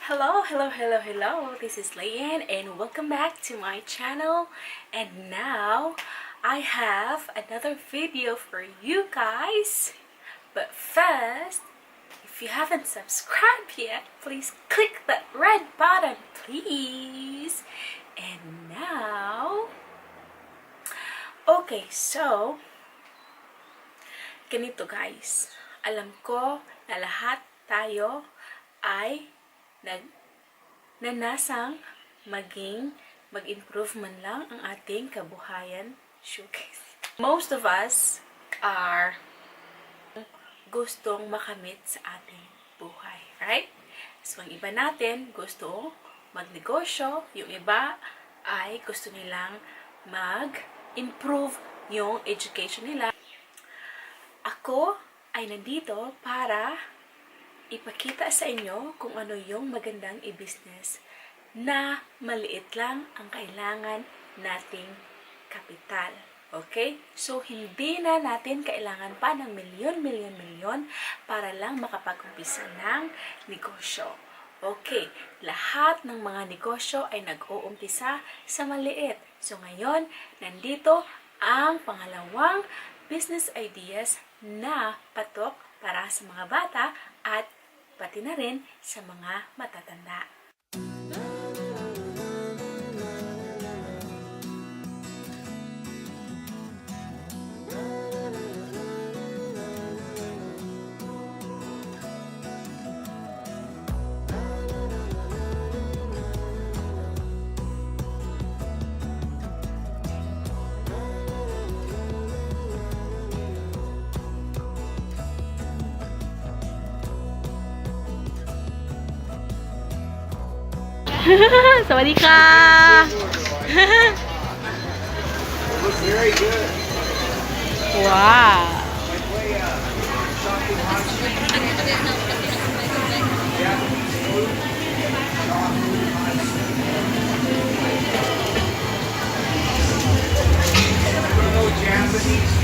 Hello, hello, hello, hello. This is Layan and welcome back to my channel. And now I have another video for you guys. But first, if you haven't subscribed yet, please click that red button, please. And now, okay, so ganito guys. Alam ko na lahat tayo ay nanasang mag-improve man lang ang ating kabuhayan. Showcase. Most of us are gustong makamit sa ating buhay, right? So, ang iba natin gusto magnegosyo, yung iba ay gusto nilang mag-improve yung education nila. Ako ay nandito para ipakita sa inyo kung ano yung magandang i-business na maliit lang ang kailangan nating kapital. Okay? So, hindi na natin kailangan pa ng milyon para lang makapag-umpisa ng negosyo. Okay, lahat ng mga negosyo ay nag-uumpisa sa maliit. So, ngayon, nandito ang pangalawang business ideas na patok para sa mga bata at pati na rin sa mga matatanda. Sawadika! Looks very good. Wow! Japanese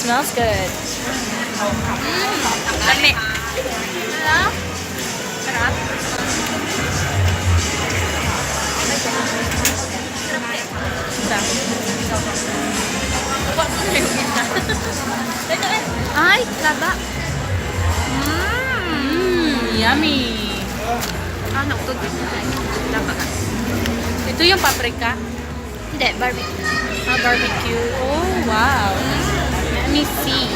Smells good. Lami. Sarap. Sarap. Ay, laba. Yummy. Ano to? Laba. Ito yung paprika? Hindi, barbecue. Barbecue. Oh, wow. Let me see.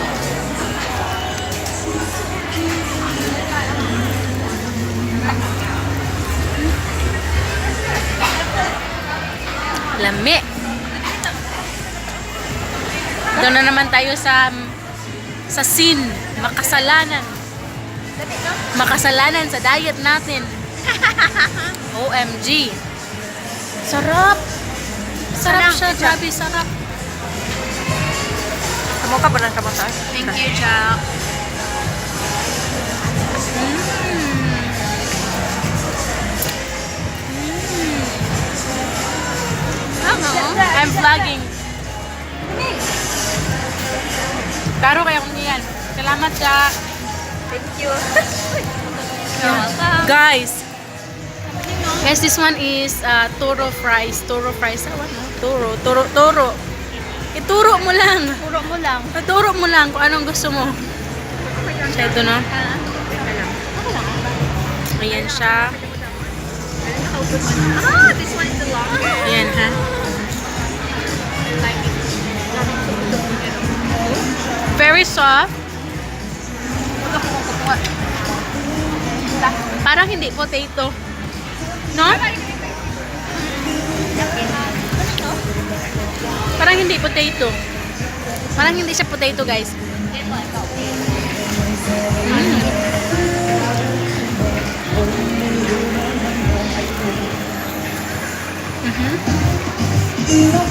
Lami. Doon na naman tayo sa scene. Makasalanan. Makasalanan sa diet natin. OMG. Sarap. Sarap siya. Grabe, sarap. Kamu ka ba ng kamote? Thank you, Jack. I'm vlogging. Karo kaya kung niyan. Salamat, Jack. Thank you. You're welcome. Guys, this one is Toro fries. Toro fries. What? No? Toro. Ituro mo lang. Puro mo lang. Ituro mo lang kung anong gusto mo. Siya ito, no? Ayan siya. This one is the longest. Ayan, ha? I like it. Very soft. Parang hindi potato. No? Parang hindi potato. Parang hindi siya potato, guys.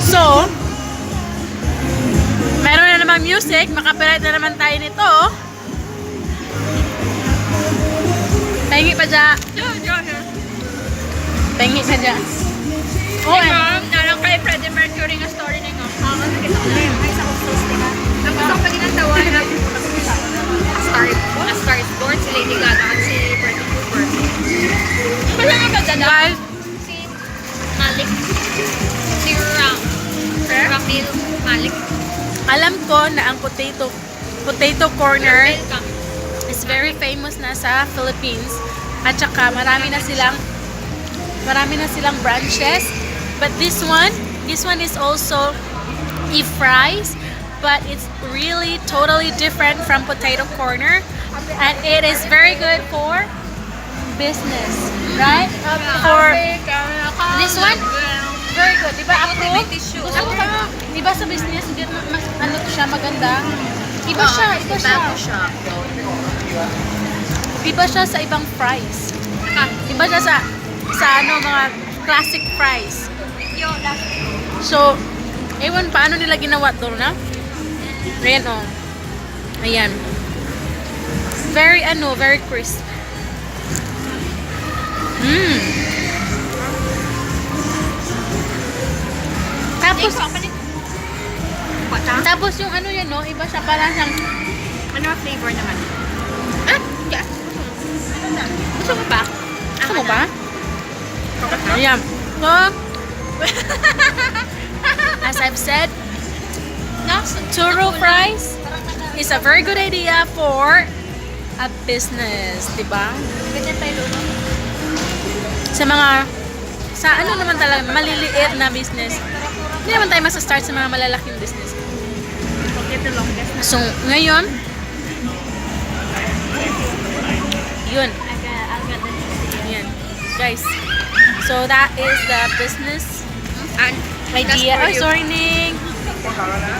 So, meron na namang music. Makapiright na naman tayo nito. Pahingi pa dyan. Pahingi pa dyan. Oh, Narang kay Freddie Mercury nga story na nga. Nakita ko na yung isa ko post nila. Tapos ang paginatawa na A Star is Born, si Lady Gaga at si Bradley Cooper. Wala nga ba dyan? guys, Si Malik. Si Ramil Malik. alam ko na ang potato corner Welcome. is very famous na sa Philippines. At saka marami na silang branches. But this one is also e-fries, but it's really totally different from potato corner, and it is very good for business, right? For this one, very good. Diba approve? tissue. Gusto ko ba? Diba sa business, hindi mas ano siya maganda? Iba siya. Iba siya sa ibang fries. Iba siya sa ano, mga classic fries. So, ewan paano nila ginawa to, na? Ayan, oh. Ayan. Very crisp. Tapos yung ano yan, no? Iba siya, parang siyang, Ano ang flavor naman? Yes. Gusto mo ba? gusto mo ba? Ayan. So, as I've said, churro fries is a very good idea for a business, diba? Ganyan tayo, Lolo. Sa ano naman talaga, maliliit na business. Hindi naman tayo masa-start sa mga malalaking business. Get the longest. So, ngayon, yun. I'll get the Yan. Guys, so that is the business And idea. Oh, sorry, Ning.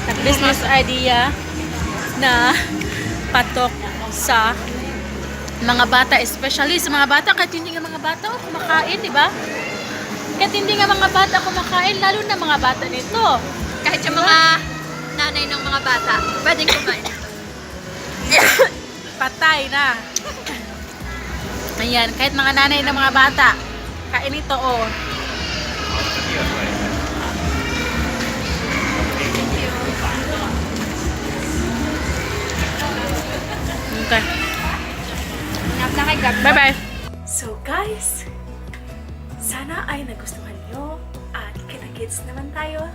The business idea na patok sa mga bata, especially sa mga bata, kahit hindi nga mga bata kumakain, di ba? Kahit hindi nga mga bata kumakain, lalo na mga bata nito. kahit yung mga nanay ng mga bata, pwedeng kumain. Patay na. Ayan, kahit mga nanay ng mga bata, kain ito, oh. Okay. Bye-bye. So guys, sana ay nagustuhan nyo at kita-kits naman tayo